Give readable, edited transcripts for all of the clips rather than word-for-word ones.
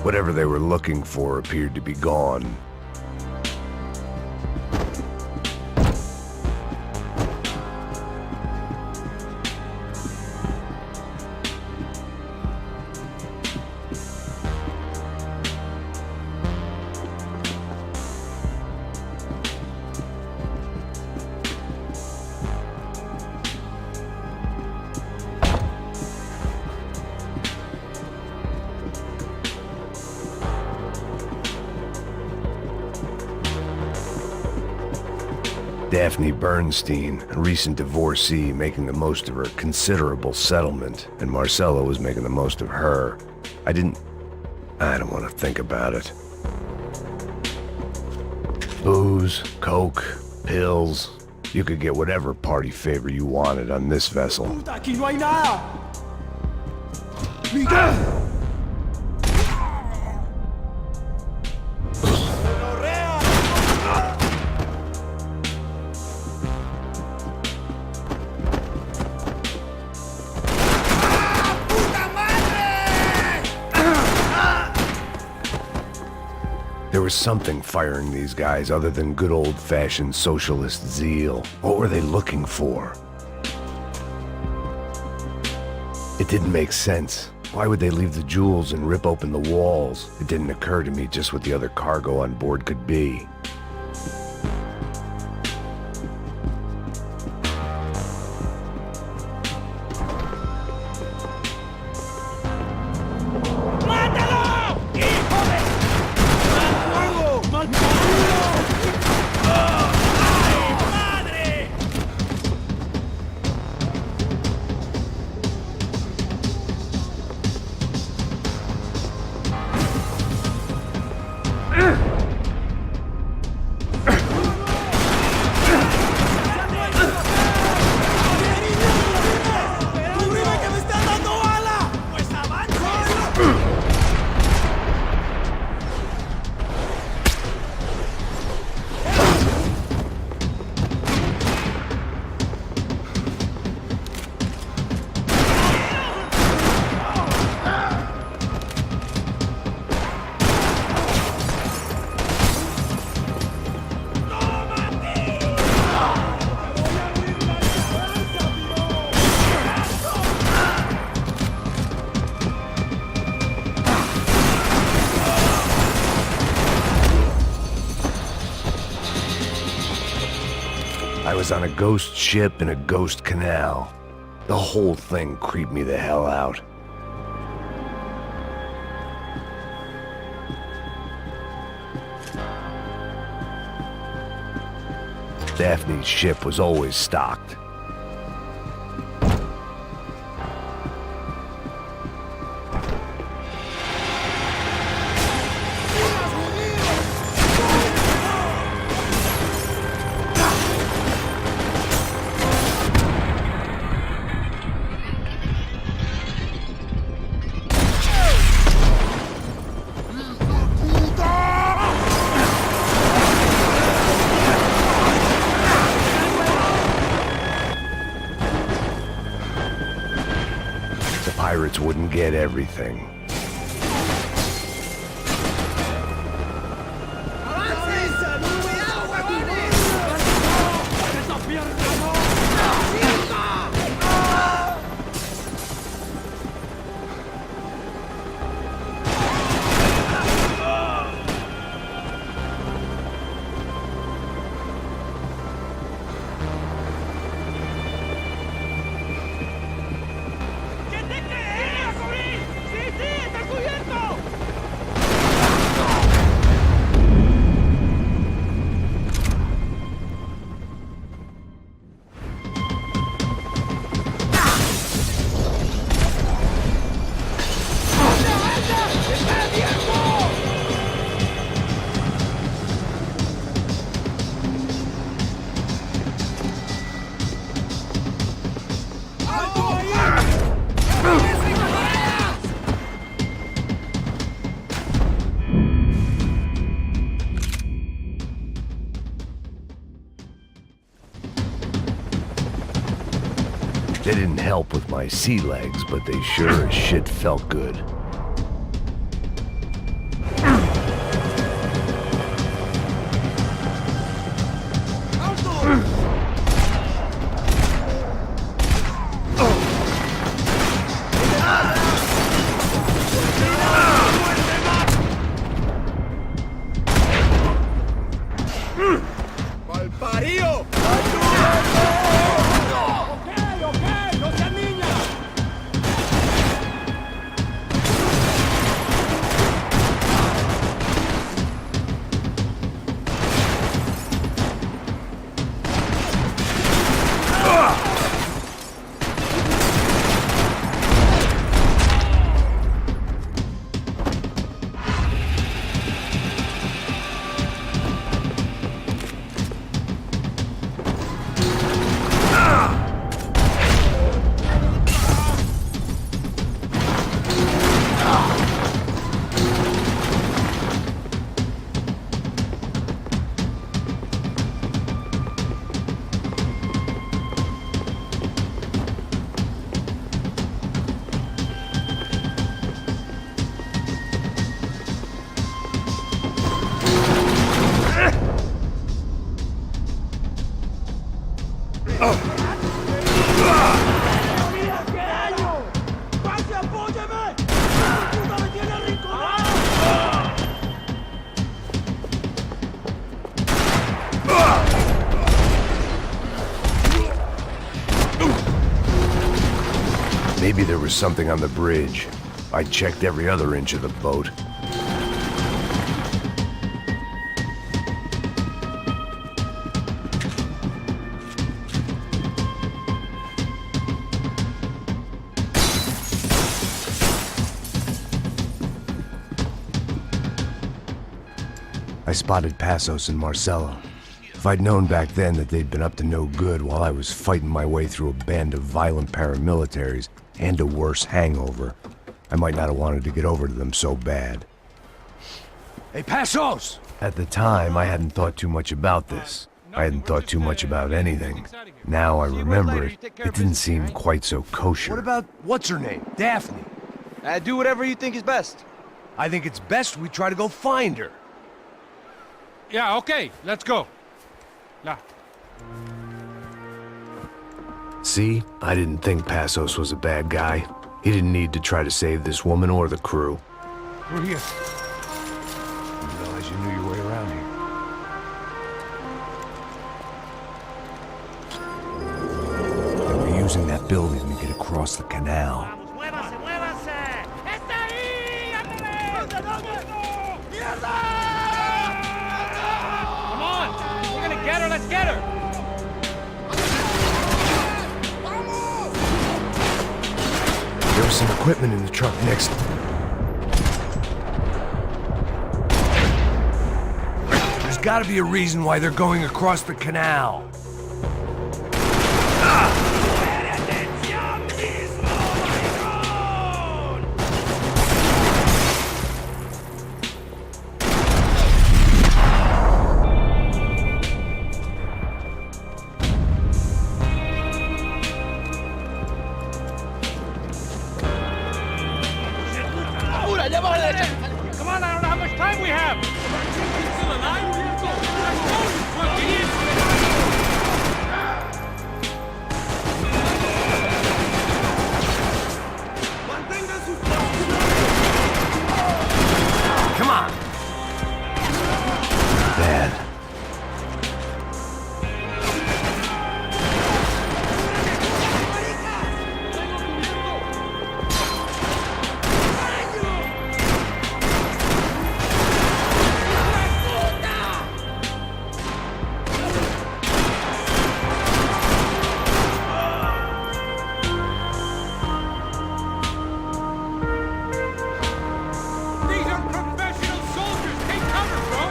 Whatever they were looking for appeared to be gone. Daphne Bernstein, a recent divorcee, making the most of her considerable settlement, and Marcella was making the most of her. I don't want to think about it. Booze, coke, pills. You could get whatever party favor you wanted on this vessel. Puta, aquí no hay nada. Miguel. There was something firing these guys other than good old-fashioned socialist zeal. What were they looking for? It didn't make sense. Why would they leave the jewels and rip open the walls? It didn't occur to me just what the other cargo on board could be. I was on a ghost ship in a ghost canal. The whole thing creeped me the hell out. Daphne's ship was always stocked. Pirates wouldn't get everything. They didn't help with my sea legs, but they sure as shit felt good. ¡Malparido! ¡Ok! ¡No seas niña! Maybe there was something on the bridge. I checked every other inch of the boat. I spotted Passos and Marcelo. If I'd known back then that they'd been up to no good while I was fighting my way through a band of violent paramilitaries and a worse hangover, I might not have wanted to get over to them so bad. Hey, Passos! At the time, I hadn't thought too much about this. I hadn't thought too much about anything. Now I remember it, it didn't seem quite so kosher. What about, what's her name? Daphne. Do whatever you think is best. I think it's best we try to go find her. Yeah, okay, let's go. Yeah. See? I didn't think Passos was a bad guy. He didn't need to try to save this woman or the crew. We're here. Didn't realize you knew your way around here. They were using that building to get across the canal. ¡Muévase, muévase! ¡Está ahí! ¡Mierda! Come on! We're gonna get her, let's get her! There was some equipment in the truck next. There's gotta be a reason why they're going across the canal. Come on, I don't know how much time we have! Still alive? Come on! Bad. These are professional soldiers! Take cover, bro!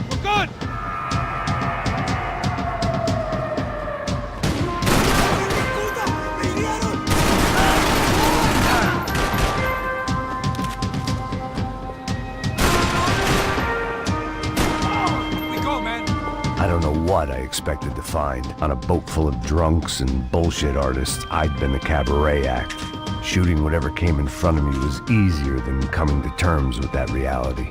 We're good! We go, man! I don't know what I expected to find. On a boat full of drunks and bullshit artists, I'd been the cabaret act. Shooting whatever came in front of me was easier than coming to terms with that reality.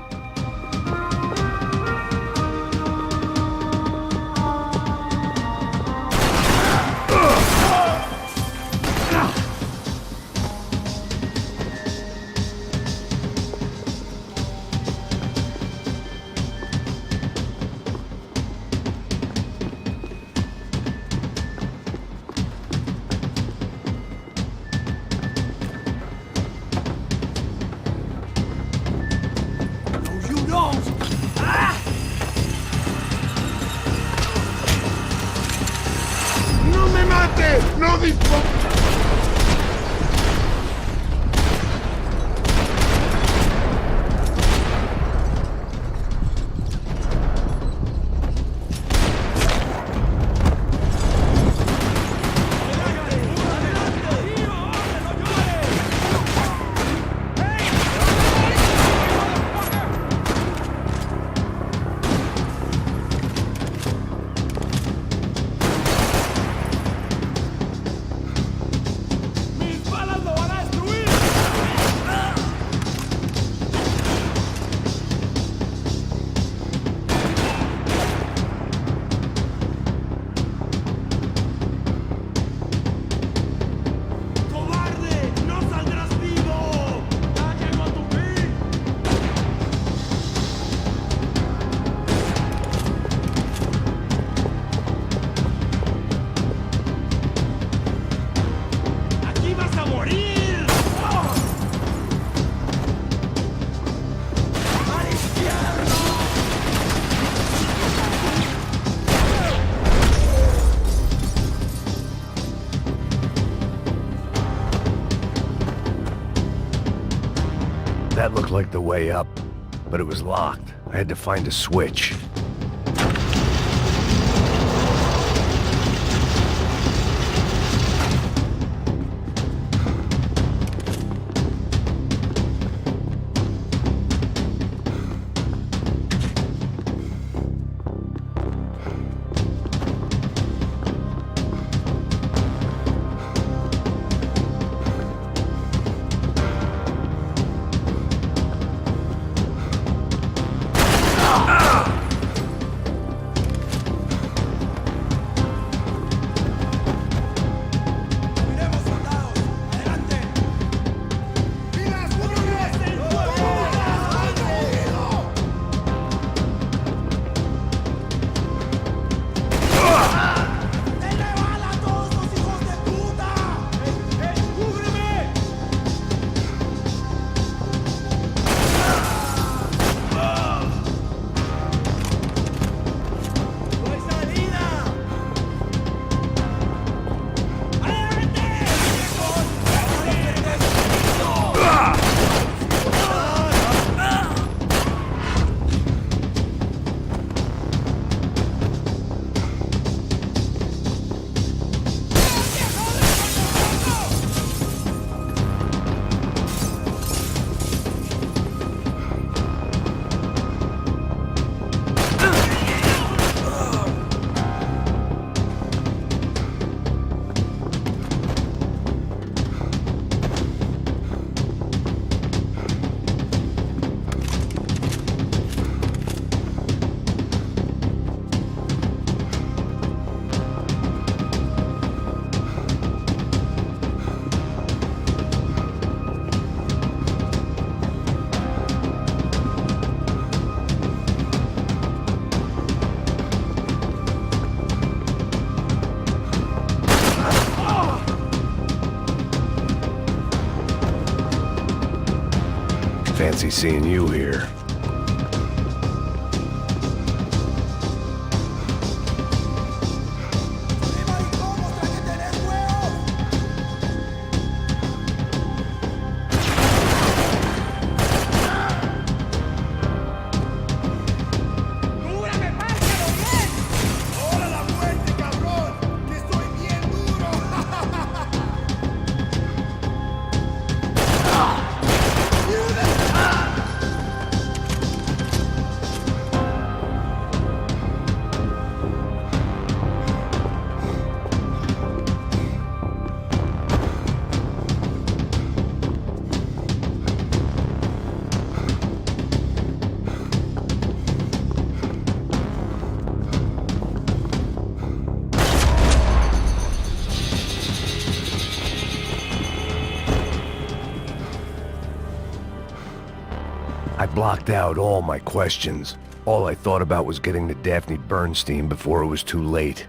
¡No me mate! ¡No dispare! That looked like the way up, but it was locked. I had to find a switch. Fancy seeing you here. blocked out all my questions. All I thought about was getting to Daphne Bernstein before it was too late.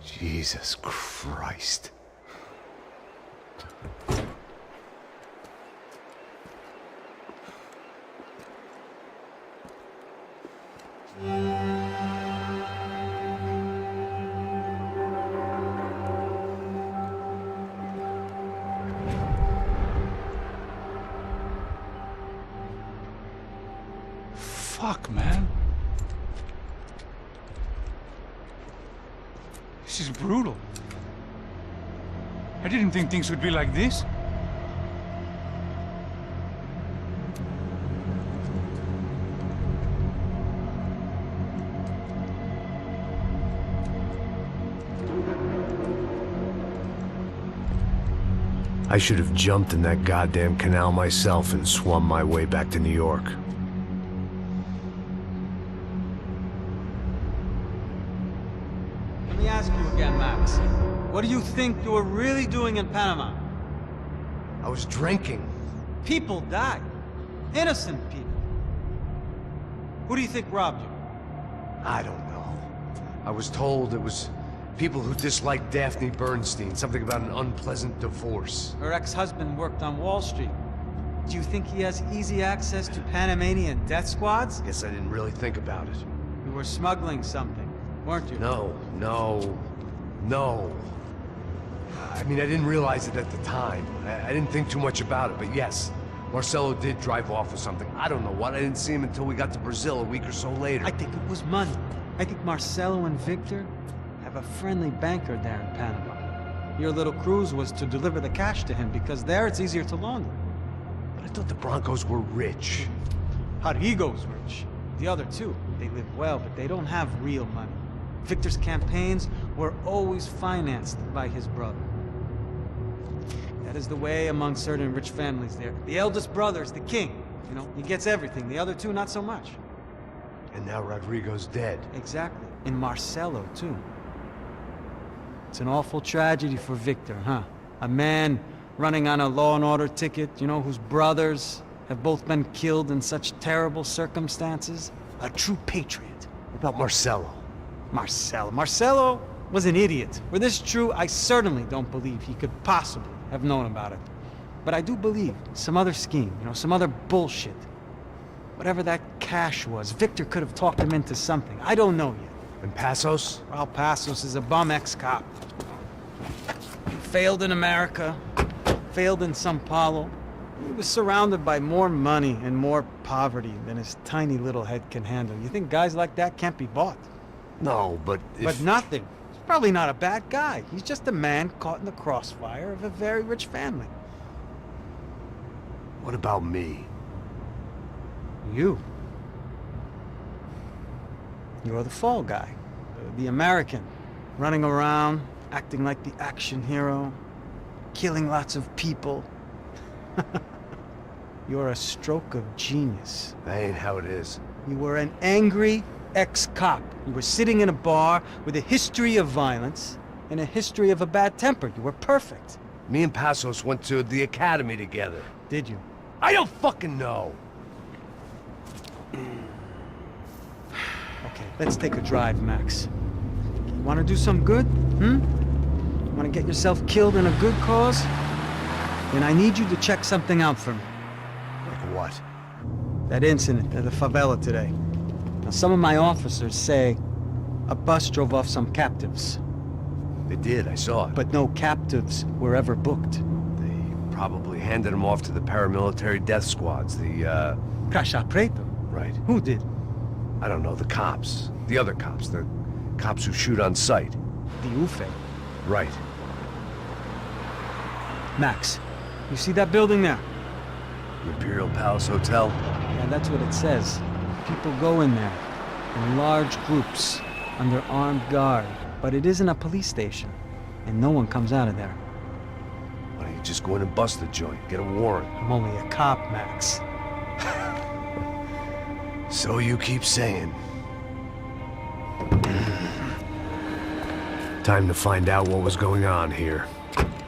Jesus Christ. Fuck, man. This is brutal. I didn't think things would be like this. I should have jumped in that goddamn canal myself and swum my way back to New York. Let me ask you again, Max. What do you think you were really doing in Panama? I was drinking. People died. Innocent people. Who do you think robbed you? I don't know. I was told it was people who disliked Daphne Bernstein, something about an unpleasant divorce. Her ex-husband worked on Wall Street. Do you think he has easy access to Panamanian death squads? Guess I didn't really think about it. You were smuggling something, weren't you? No. I mean, I didn't realize it at the time. I didn't think too much about it, but yes, Marcelo did drive off with something. I don't know what. I didn't see him until we got to Brazil a week or so later. I think it was money. I think Marcelo and Victor have a friendly banker there in Panama. Your little cruise was to deliver the cash to him because there it's easier to launder. But I thought the Broncos were rich. Rodrigo's rich. The other two, they live well, but they don't have real money. Victor's campaigns were always financed by his brother. That is the way among certain rich families there. The eldest brother is the king. You know, he gets everything. The other two, not so much. And now Rodrigo's dead. Exactly. And Marcelo, too. It's an awful tragedy for Victor, huh? A man running on a law and order ticket, you know, whose brothers have both been killed in such terrible circumstances. A true patriot. What about Marcelo? Marcelo was an idiot. Were this true, I certainly don't believe he could possibly have known about it. But I do believe some other scheme, you know, some other bullshit. Whatever that cash was, Victor could have talked him into something. I don't know yet. And Passos? Well, Passos is a bum ex-cop. He failed in America, failed in Sao Paulo. He was surrounded by more money and more poverty than his tiny little head can handle. You think guys like that can't be bought? No, but if... But nothing. He's probably not a bad guy. He's just a man caught in the crossfire of a very rich family. What about me? You. You're the fall guy. The American. Running around, acting like the action hero. Killing lots of people. You're a stroke of genius. That ain't how it is. You were an angry ex-cop. You were sitting in a bar with a history of violence and a history of a bad temper. You were perfect. Me and Passos went to the academy together. Did you? I don't fucking know. Okay, let's take a drive, Max. You want to do some good? You want to get yourself killed in a good cause? Then I need you to check something out for me. Like what? That incident at the favela today. Now, some of my officers say a bus drove off some captives. They did, I saw it. But no captives were ever booked. They probably handed them off to the paramilitary death squads, the, Caixa Preto? Right. Who did? I don't know, the cops. The other cops. The cops who shoot on sight. The UFE. Right. Max, you see that building there? The Imperial Palace Hotel? Yeah, that's what it says. People go in there, in large groups, under armed guard. But it isn't a police station, and no one comes out of there. Why don't you just go in and bust the joint, get a warrant? I'm only a cop, Max. So you keep saying. Time to find out what was going on here.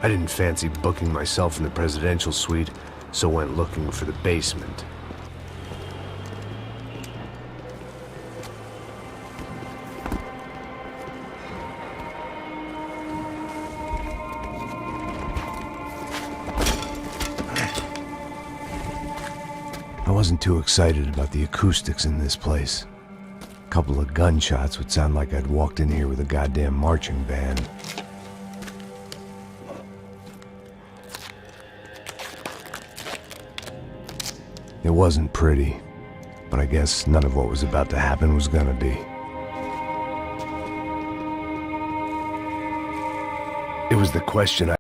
I didn't fancy booking myself in the presidential suite, so went looking for the basement. I wasn't too excited about the acoustics in this place. A couple of gunshots would sound like I'd walked in here with a goddamn marching band. It wasn't pretty, but I guess none of what was about to happen was gonna be. It was the question